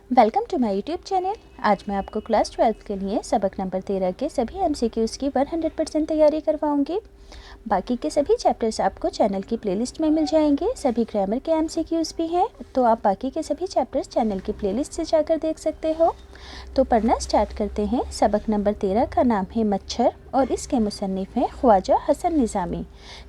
Welcome to my YouTube channel. आज मैं आपको क्लास 12 के लिए सबक नंबर 13 के सभी एमसीक्यूज़ की 100% तैयारी करवाऊंगी। बाकी के सभी चैप्टर्स आपको चैनल की प्लेलिस्ट में मिल जाएंगे। सभी ग्रामर के एमसीक्यूज़ भी हैं, तो आप बाकी के सभी चैप्टर्स चैनल की प्लेलिस्ट से जाकर देख सकते हो। तो पढ़ना स्टार्ट करते हैं। सबक नंबर 13 का नाम है मच्छर और इसके मुसन्निफ़ हैं ख्वाजा हसन निज़ामी।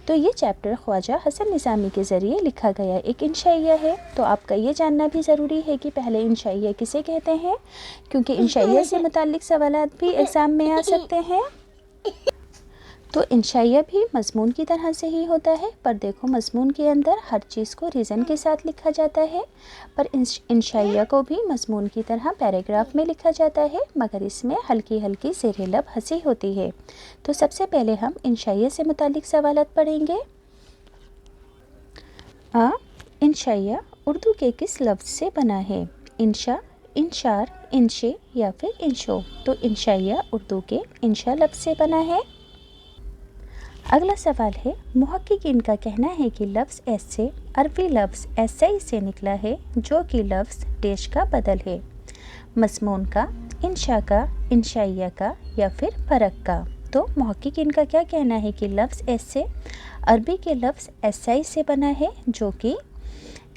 तो ये चैप्टर ख्वाजा हसन निज़ामी के ज़रिए लिखा गया एक इंशाइया है। तो आपका ये जानना भी ज़रूरी है कि पहले इंशाइया किसे कहते हैं, क्योंकि इंशाइया से मुताल्लिक़ सवालात भी एग्ज़ाम में आ सकते हैं। तो इंशाइया भी मज़मून की तरह से ही होता है, पर देखो मज़मून के अंदर हर चीज़ को रीज़न के साथ लिखा जाता है, पर इंशाइया को भी मज़मून की तरह पैराग्राफ में लिखा जाता है, मगर इसमें हल्की हल्की ज़ेर लब हंसी होती है। तो सबसे पहले हम इंशाइया से मुताल्लिक़ सवालात पढ़ेंगे। इंशाइया उर्दू के किस लफ्ज़ से बना है? इंशा, इंशार, इंशे या फिर इंशो। तो इंशाइया उर्दू के इंशा लफ्ज़ से बना है। अगला सवाल है, मुहक्किकीन का कहना है कि लफ्ज़ ऐसे अरबी लफ्ज़ ऐसे से निकला है जो कि लफ्ज़ डेश का बदल है। मज़मून का, इंशा का, इंशाइया का या फिर फ़र्क का। तो मुहक्किकीन का क्या कहना है कि लफ्ज़ ऐसे अरबी के लफ्ज़ ऐसे से बना है जो कि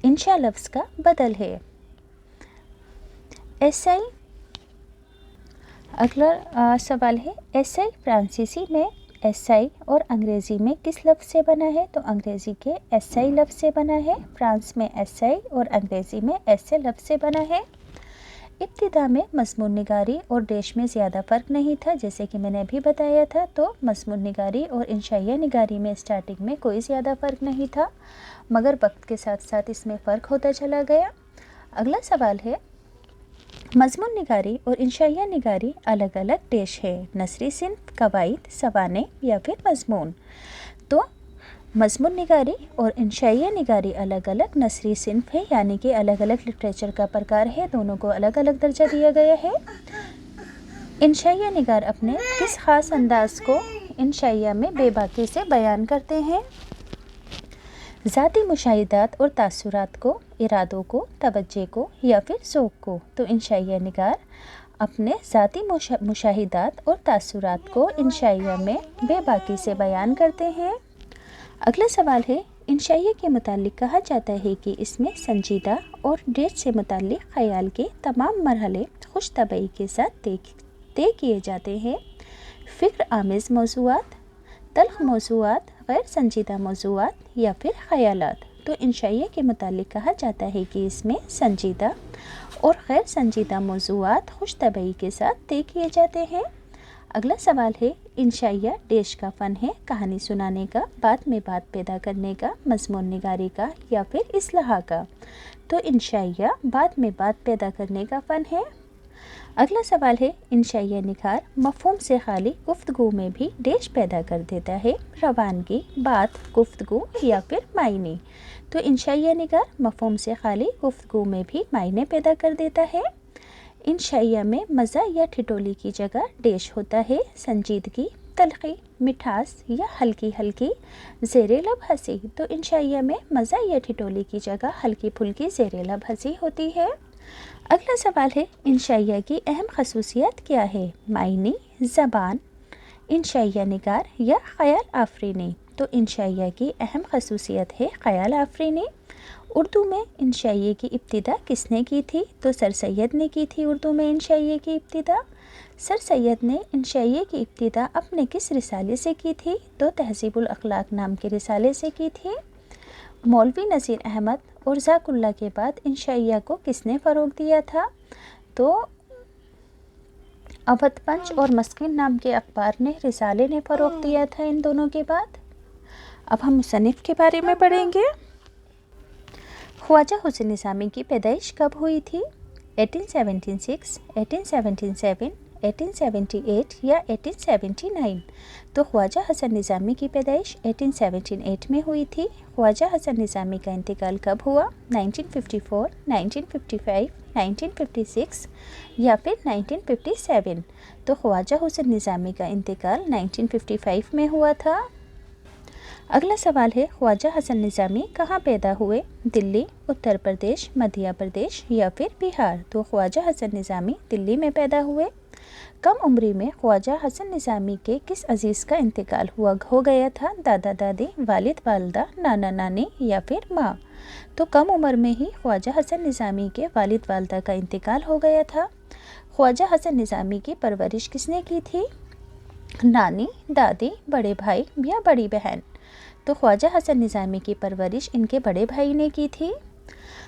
इंशा लफ्ज़ का बदल है। ऐसा। अगला सवाल है, ऐसा फ्रांसीसी में एसआई और अंग्रेज़ी में किस लफ्ज़ से बना है? तो अंग्रेज़ी के एसआई लफ्ज़ से बना है, फ्रांस में एसआई और अंग्रेज़ी में ऐसे लफ्ज़ से बना है। इब्तिदा में मज़मून निगारी और डेश में ज़्यादा फ़र्क नहीं था, जैसे कि मैंने अभी बताया था। तो मज़मून निगारी और इंशाइया निगारी में स्टार्टिंग में कोई ज़्यादा फ़र्क नहीं था, मगर वक्त के साथ साथ इसमें फ़र्क होता चला गया। अगला सवाल है, मज़मून निगारी और इंशाइया निगारी अलग अलग डेश है, नसरी सिन्फ, कवायद, सवाने या फिर मज़मून। तो मज़मून निगारी और इंशाइया निगारी अलग अलग नसरी सिन्फ है, यानी कि अलग अलग लिटरेचर का प्रकार है, दोनों को अलग अलग दर्जा दिया गया है। इंशाइया निगार अपने किस ख़ास अंदाज को इंशाइया में बेबाकी से बयान करते हैं? ज़ाती मुशाहिदात और तासुरात को, इरादों को, तवज्जे को या फिर ज़ौक़ को। तो इंशाइया निगार अपने ज़ाती मुशाहिदात और तासुरात को इंशाइया में बेबाकी से बयान करते हैं। अगला सवाल है, इंशाइया के मुतालिक कहा जाता है कि इसमें संजीदा और डेट से मुतालिक ख़याल के तमाम मरहले खुश तबई के साथ तय किए जाते हैं। फ़िक्र आमेज़ मौज़ूआत, तल्ख़ मौज़ूआत, गैर संजीदा मौज़ूआत या फिर ख़यालात। तो इंशाइया के मुतालिक कहा जाता है कि इसमें संजीदा और गैर संजीदा मौज़ूआत खुश तबई के साथ तय किए जाते हैं। अगला सवाल है, इंशाइया डेश का फ़न है, कहानी सुनाने का, बात में बात पैदा करने का, मज़मून निगारी का या फिर इस्लाह का। तो इंशाइया बात में बात पैदा करने का फ़न है। अगला सवाल है, इंशाइया निगार मफ़हूम से खाली गुफ्तगू में भी डेश पैदा कर देता है, रवानगी, बात, गुफ्तगू या फिर मायने। तो इंशाइया निगार मफ़हूम से खाली गुफ्तगू में भी मायने पैदा कर देता है। इंशाइया में मज़ा या ठिठोली की जगह डेश होता है, संजीदगी, तलख़ी, मिठास या हल्की हल्की ज़ेर लब हंसी। तो इंशाइया में मज़ा या ठिठोली की जगह हल्की फुल्की ज़ेर लब हंसी होती है। अगला सवाल है, इंशाइया की अहम खसूसियात क्या है? मायनी, ज़बान, इंशाइया निगार या ख़याल आफरीनी। तो इंशाइया की अहम खसूसियत है ख़याल आफरीनी। उर्दू में इंशाइया की इब्तिदा किसने की थी? तो सर सैयद ने की थी उर्दू में इंशाइया की इब्तिदा। सर सैयद ने इंशाइया की इब्तिदा अपने किस रिसाले से की थी? तो तहज़ीबुल अखलाक नाम के रिसाले से की थी। मौलवी नज़ीर अहमद और ज़ाकुल्ला के बाद इंशाइया को किसने फ़रोग़ दिया था? तो अवध पंच और मस्किन नाम के अखबार ने, रिसाले ने फ़रोग़ दिया था इन दोनों के बाद। अब हम मुसन्निफ़ के बारे में पढ़ेंगे। ख्वाजा हुसैन निज़ामी की पैदाइश कब हुई थी? 1876, 1877, 1878 या 1879। तो ख्वाजा हसन निज़ामी की पैदाइश 1878 में हुई थी। ख्वाजा हसन निज़ामी का इंतकाल कब हुआ? 1954, 1955, 1956 या फिर 1957। तो ख्वाजा हुसैन निज़ामी का इंतकाल 1955 में हुआ था। اگلا سوال ہے خواجہ حسن نظامی کہاں پیدا ہوئے؟ دلی، اتر پردیش، مدھیہ پردیش یا پھر بہار؟ تو خواجہ حسن نظامی دلی میں پیدا ہوئے۔ کم عمری میں خواجہ حسن نظامی کے کس عزیز کا انتقال ہو گیا تھا؟ دادا دادی، والد والدہ، نانا نانی یا پھر ماں؟ تو کم عمر میں ہی خواجہ حسن نظامی کے والد والدہ کا انتقال ہو گیا تھا۔ خواجہ حسن نظامی کی پرورش کس نے کی تھی؟ نانی، دادی، بڑے بھائی یا بڑی بہن؟ تو خواجہ حسن نظامی کی پرورش ان کے بڑے بھائی نے کی تھی۔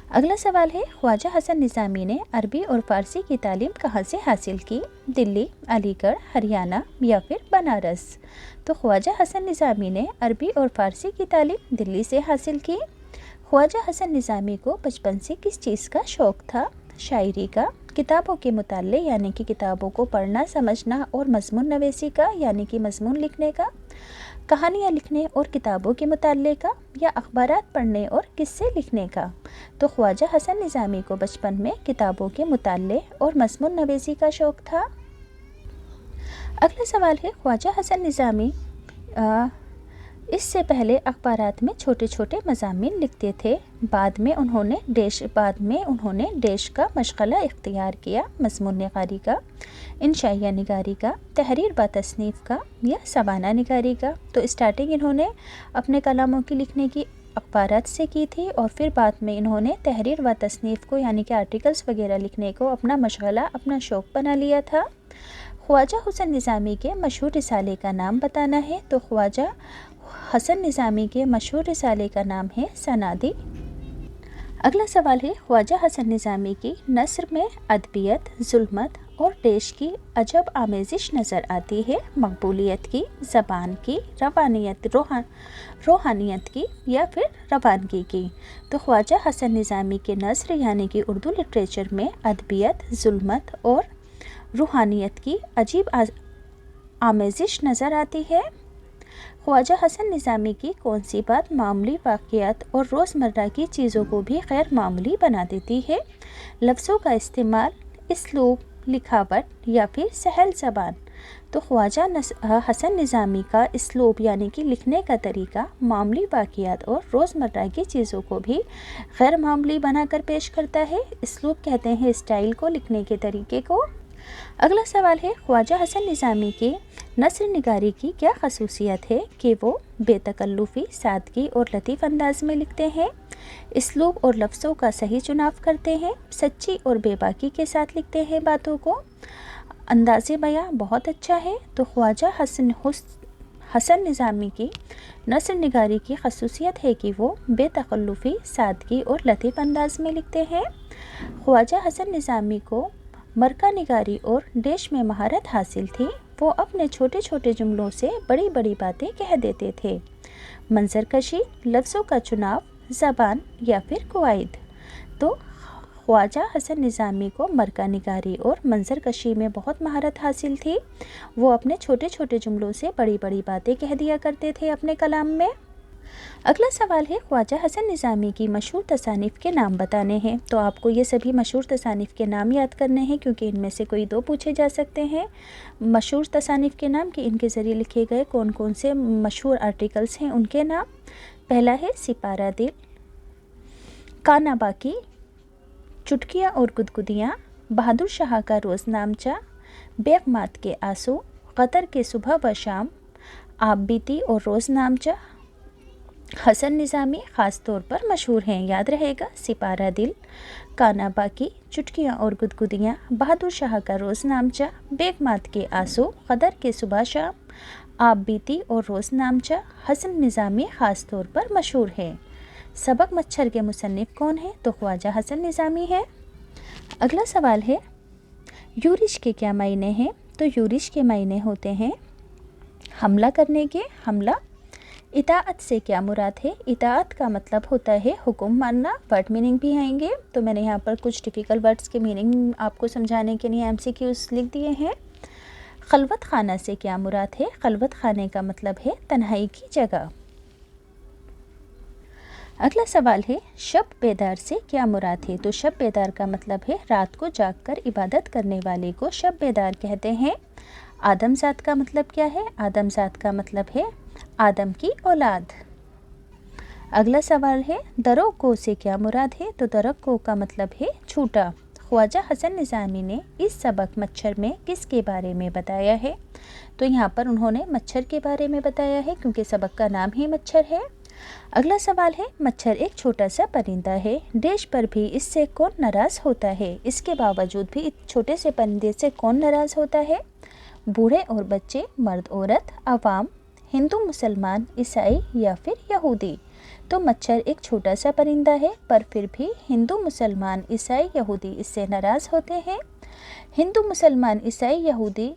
اگلا سوال ہے خواجہ حسن نظامی نے عربی اور فارسی کی تعلیم کہاں سے حاصل کی؟ دلی، علی گڑھ، ہریانہ یا پھر بنارس؟ تو خواجہ حسن نظامی نے عربی اور فارسی کی تعلیم دلی سے حاصل کی۔ خواجہ حسن نظامی کو بچپن سے کس چیز کا شوق تھا؟ شاعری کا، کتابوں کے مطالعے یعنی کہ کتابوں کو پڑھنا سمجھنا اور مضمون نویسی کا یعنی کہ مضمون لکھنے کا، کہانیاں لکھنے اور کتابوں کے مطالعے کا، یا اخبارات پڑھنے اور قصے لکھنے کا؟ تو خواجہ حسن نظامی کو بچپن میں کتابوں کے مطالعے اور مضمون نویسی کا شوق تھا۔ اگلا سوال ہے خواجہ حسن نظامی اس سے پہلے اخبارات میں چھوٹے چھوٹے مضامین لکھتے تھے، بعد میں انہوں نے ڈیش کا مشغلہ اختیار کیا، مضمون نگاری کا، انشائیہ نگاری کا، تحریر با تصنیف کا یا سوانح نگاری کا؟ تو اسٹارٹنگ انہوں نے اپنے کلاموں کی لکھنے کی اخبارات سے کی تھی اور پھر بعد میں انہوں نے تحریر و تصنیف کو یعنی کہ آرٹیکلز وغیرہ لکھنے کو اپنا مشغلہ، اپنا شوق بنا لیا تھا۔ خواجہ حسن نظامی کے مشہور رسالے کا نام بتانا ہے۔ تو خواجہ حسن نظامی کے مشہور رسالے کا نام ہے سنادی۔ اگلا سوال ہے خواجہ حسن نظامی کی نثر میں ادبیت، ظلمت اور ڈیش کی عجب آمیزش نظر آتی ہے، مقبولیت کی، زبان کی، روحانیت کی یا پھر روانگی کی؟ تو خواجہ حسن نظامی کے نثر یعنی کہ اردو لٹریچر میں ادبیت، ظلمت اور روحانیت کی عجیب آمیزش نظر آتی ہے۔ خواجہ حسن نظامی کی کون سی بات معمولی واقعات اور روزمرہ کی چیزوں کو بھی غیر معمولی بنا دیتی ہے؟ لفظوں کا استعمال، اسلوب، لکھاوٹ یا پھر سہل زبان؟ تو خواجہ حسن نظامی کا اسلوب یعنی کہ لکھنے کا طریقہ معمولی واقعات اور روزمرہ کی چیزوں کو بھی غیر معمولی بنا کر پیش کرتا ہے۔ اسلوب کہتے ہیں اسٹائل کو، لکھنے کے طریقے کو۔ اگلا سوال ہے خواجہ حسن نظامی کی نثر نگاری کی کیا خصوصیت ہے؟ کہ وہ بے تکلفی، سادگی اور لطیف انداز میں لکھتے ہیں، اسلوب اور لفظوں کا صحیح چناؤ کرتے ہیں، سچی اور بے باکی کے ساتھ لکھتے ہیں باتوں کو، انداز بیاں بہت اچھا ہے۔ تو خواجہ حسن نظامی کی نثر نگاری کی خصوصیت ہے کہ وہ بے تکلفی، سادگی اور لطیف انداز میں لکھتے ہیں۔ خواجہ حسن نظامی کو مرکہ نگاری اور ڈیش میں مہارت حاصل تھی، وہ اپنے چھوٹے چھوٹے جملوں سے بڑی بڑی باتیں کہہ دیتے تھے۔ منظر کشی، لفظوں کا چناؤ، زبان یا پھر قواعد؟ تو خواجہ حسن نظامی کو مرکہ نگاری اور منظر کشی میں بہت مہارت حاصل تھی، وہ اپنے چھوٹے چھوٹے جملوں سے بڑی بڑی باتیں کہہ دیا کرتے تھے اپنے کلام میں۔ اگلا سوال ہے خواجہ حسن نظامی کی مشہور تصانیف کے نام بتانے ہیں۔ تو آپ کو یہ سبھی مشہور تصانیف کے نام یاد کرنے ہیں کیونکہ ان میں سے کوئی دو پوچھے جا سکتے ہیں۔ مشہور تصانیف کے نام کہ ان کے ذریعے لکھے گئے کون کون سے مشہور آرٹیکلز ہیں ان کے نام۔ پہلا ہے سپارہ دل، کانا باکی، چٹکیاں اور گدگدیاں، بہادر شاہ کا روز نامچہ، بیگمات کے آنسو، قطر کے صبح و شام، آپ بیتی اور روز نامچہ۔ حسن نظامی خاص طور پر مشہور ہیں، یاد رہے گا، سپارہ دل، کانا باکی، چٹکیاں اور گدگدیاں، بہادر شاہ کا روز نامچہ، بیگمات کے آنسو، قدر کے صبح شام، آپ بیتی اور روز نامچہ۔ حسن نظامی خاص طور پر مشہور ہے۔ سبق مچھر کے مصنف کون ہیں؟ تو خواجہ حسن نظامی ہے۔ اگلا سوال ہے یورش کے کیا معنی ہیں؟ تو یورش کے معنی ہوتے ہیں حملہ کرنے کے، حملہ۔ اطاعت سے کیا مراد ہے؟ اطاعت کا مطلب ہوتا ہے حکم ماننا۔ ورڈ میننگ بھی آئیں گے، تو میں نے یہاں پر کچھ ٹیپیکل ورڈز کے میننگ آپ کو سمجھانے کے لیے MCQs لکھ دیے ہیں۔ خلوت خانہ سے کیا مراد ہے؟ خلوت خانے کا مطلب ہے تنہائی کی جگہ۔ اگلا سوال ہے شب بیدار سے کیا مراد ہے؟ تو شب بیدار کا مطلب ہے رات کو جاگ کر عبادت کرنے والے کو شب بیدار کہتے ہیں۔ آدم ذات کا مطلب کیا ہے؟ آدم ذات کا مطلب ہے آدم کی اولاد۔ अगला सवाल है दरोगो से क्या मुराद है? तो दरोगो का मतलब है छूटा। ख्वाजा हसन निज़ामी ने इस सबक मच्छर में किसके बारे में बताया है? तो यहाँ पर उन्होंने मच्छर के बारे में बताया है क्योंकि सबक का नाम ही मच्छर है। अगला सवाल है मच्छर एक छोटा सा परिंदा है, देश पर भी इससे कौन नाराज़ होता है? इसके बावजूद भी इस छोटे से परिंदे से कौन नाराज़ होता है? बूढ़े और बच्चे, मर्द औरत, अवाम, हिंदू मुसलमान, ईसाई या फिर यहूदी? तो मच्छर एक छोटा सा परिंदा है पर फिर भी हिंदू मुसलमान, ईसाई, यहूदी इससे नाराज़ होते हैं। हिंदू मुसलमान, ईसाई, यहूदी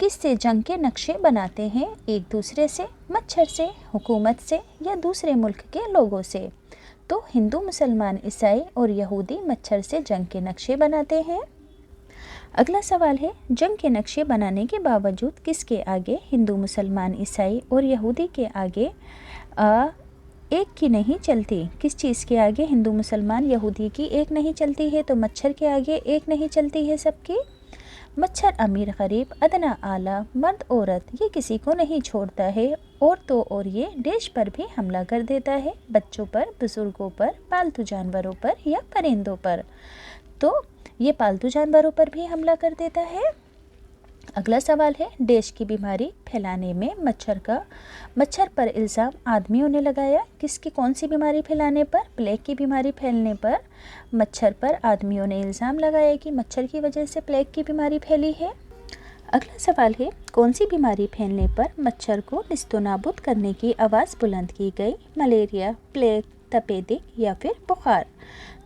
किससे जंग के नक्शे बनाते हैं? एक दूसरे से, मच्छर से, हुकूमत से या दूसरे मुल्क के लोगों से? तो हिंदू मुसलमान, ईसाई और यहूदी मच्छर से जंग के नक्शे बनाते हैं। अगला सवाल है जंग के नक्शे बनाने के बावजूद किसके आगे हिंदू मुसलमान, ईसाई और यहूदी के आगे एक की नहीं चलती? किस चीज़ के आगे हिंदू मुसलमान, यहूदी की एक नहीं चलती है? तो मच्छर के आगे एक नहीं चलती है सबकी। मच्छर अमीर गरीब, अदना आला, मर्द औरत ये किसी को नहीं छोड़ता है और तो और ये देश पर भी हमला कर देता है, बच्चों पर, बुजुर्गों पर, पालतू जानवरों पर या परिंदों पर। तो ये पालतू जानवरों पर भी हमला कर देता है। अगला सवाल है देश की बीमारी फैलाने में मच्छर पर इल्ज़ाम आदमियों ने लगाया। किसकी कौन सी बीमारी फैलाने पर? प्लेग की बीमारी फैलने पर मच्छर पर आदमियों ने इल्ज़ाम लगाया कि मच्छर की वजह से प्लेग की बीमारी फैली है। अगला सवाल है कौन सी बीमारी फैलने पर मच्छर को निस्तो नाबूद करने की आवाज़ बुलंद की गई? मलेरिया, प्लेग, तपेदिक या फिर बुखार?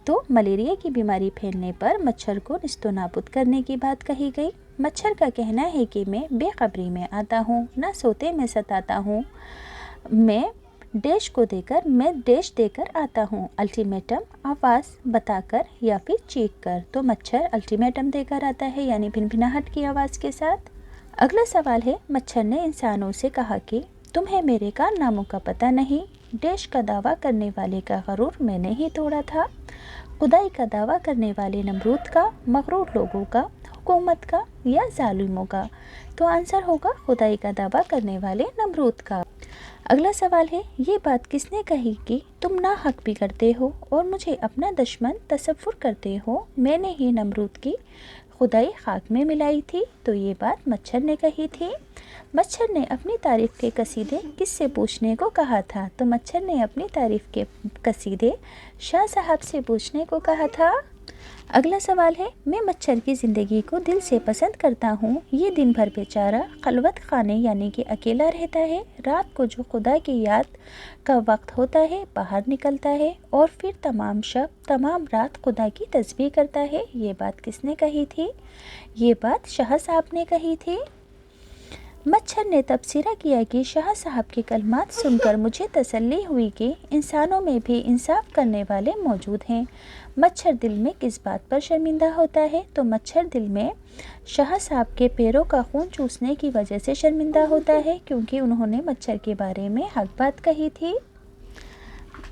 तो मलेरिया की बीमारी फैलने पर मच्छर को निस्तो नाबूद करने की बात कही गई। मच्छर का कहना है कि मैं बेखबरी में आता हूँ, ना सोते में सताता हूँ, मैं देश देकर आता हूँ। अल्टीमेटम आवाज़ बताकर या फिर चीख कर? तो मच्छर अल्टीमेटम देकर आता है यानी भिनभिनाहट की आवाज़ के साथ। अगला सवाल है मच्छर ने इंसानों से कहा कि तुम्हें मेरे कारनामों का पता नहीं, देश का दावा करने वाले का गरूर मैंने ही तोड़ा था, खुदाई का दावा करने वाले नमरूद का, मगरूर लोगों का, हुकूमत का या जालिमों का? तो आंसर होगा खुदाई का दावा करने वाले नमरूद का। अगला सवाल है ये बात किसने कही कि तुम नाहक भी करते हो और मुझे अपना दुश्मन तसव्वुर करते हो? मैंने ही नमरूद की खुदाई खाक में मिलाई थी। तो ये बात मच्छर ने कही थी। मच्छर ने अपनी तारीफ़ के कसीदे किससे पूछने को कहा था? तो मच्छर ने अपनी तारीफ़ के कसीदे शाह साहब से पूछने को कहा था। अगला सवाल है मैं मच्छर की ज़िंदगी को दिल से पसंद करता हूँ, ये दिन भर बेचारा खलवत खाने यानी कि अकेला रहता है, रात को जो खुदा की याद का वक्त होता है बाहर निकलता है और फिर तमाम रात खुदा की तस्बीह करता है। ये बात किसने कही थी? ये बात शाह साहब ने कही थी। मच्छर ने तबसरा किया कि शाह साहब के कलमात सुनकर मुझे तसल्ली हुई कि इंसानों में भी इंसाफ करने वाले मौजूद हैं। मच्छर दिल में किस बात पर शर्मिंदा होता है? तो मच्छर दिल में शाह साहब के पैरों का खून चूसने की वजह से शर्मिंदा होता है क्योंकि उन्होंने मच्छर के बारे में हक बात कही थी।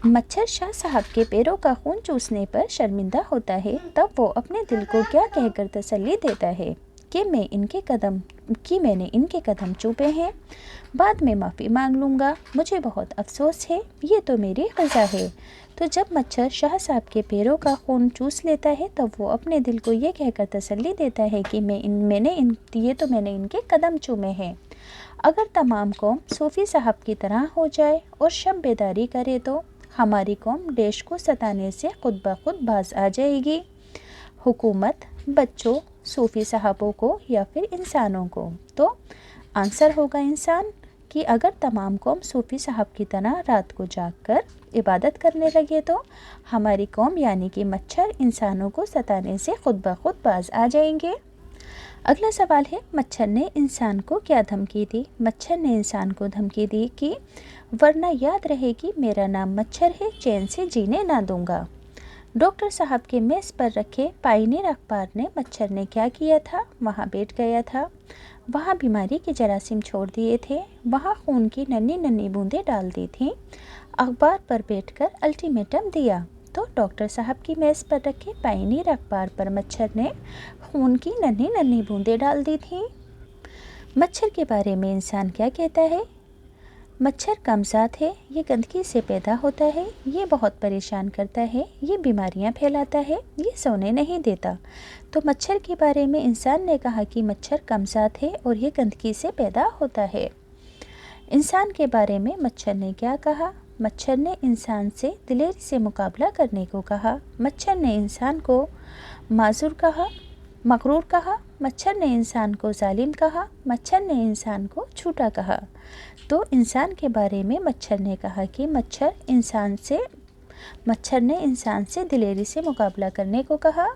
मच्छर शाह साहब के पैरों का खून चूसने पर शर्मिंदा होता है तब वो अपने दिल को क्या कहकर तसल्ली देता है कि मैंने इनके कदम चूपे हैं, बाद में माफ़ी मांग लूँगा, मुझे बहुत अफसोस है, ये तो मेरी क़ज़ा है। तो जब मच्छर शाह साहब के पैरों का खून चूस लेता है तब वो अपने दिल को ये कहकर तसल्ली देता है कि मैंने इनके कदम चूमे हैं। अगर तमाम कौम सूफ़ी साहब की तरह हो जाए और शब बेदारी करे तो हमारी कौम देश को सताने से खुद ब खुद बाज आ जाएगी। हुकूमत, बच्चों, सूफ़ी साहबों को या फिर इंसानों को? तो आंसर होगा इंसान कि अगर तमाम कौम सूफ़ी साहब की तरह रात को जाग कर इबादत करने लगे तो हमारी कौम यानी कि मच्छर इंसानों को सताने से खुद ब खुद बाज आ जाएंगे। अगला सवाल है मच्छर ने इंसान को क्या धमकी दी? मच्छर ने इंसान को धमकी दी कि वरना याद रहे कि मेरा नाम मच्छर है, चैन से जीने ना दूंगा। डॉक्टर साहब के मेज़ पर रखे पायनीर अखबार ने मच्छर ने क्या किया था? वहाँ बैठ गया था, वहाँ बीमारी के जरासीम छोड़ दिए थे, वहाँ खून की नन्ही नन्ही बूंदें डाल दी थीं, अखबार पर बैठकर अल्टीमेटम दिया। तो डॉक्टर साहब की मेज़ पर रखे पायनीर अखबार पर मच्छर ने खून की नन्ही नन्ही बूंदें डाल दी थीं। मच्छर के बारे में इंसान क्या कहता है? مچھر کمزاد ہے، یہ گندگی سے پیدا ہوتا ہے، یہ بہت پریشان کرتا ہے، یہ بیماریاں پھیلاتا ہے، یہ سونے نہیں دیتا۔ تو مچھر کے بارے میں انسان نے کہا کہ مچھر کمزاد ہے اور یہ گندگی سے پیدا ہوتا ہے۔ انسان کے بارے میں مچھر نے کیا کہا؟ مچھر نے انسان سے دلیری سے مقابلہ کرنے کو کہا۔ مچھر نے انسان کو معذور کہا، مغرور کہا۔ مچھر نے انسان کو ظالم کہا۔ مچھر نے انسان کو جھوٹا کہا۔ تو انسان کے بارے میں مچھر نے کہا کہ مچھر نے انسان سے دلیری سے مقابلہ کرنے کو کہا۔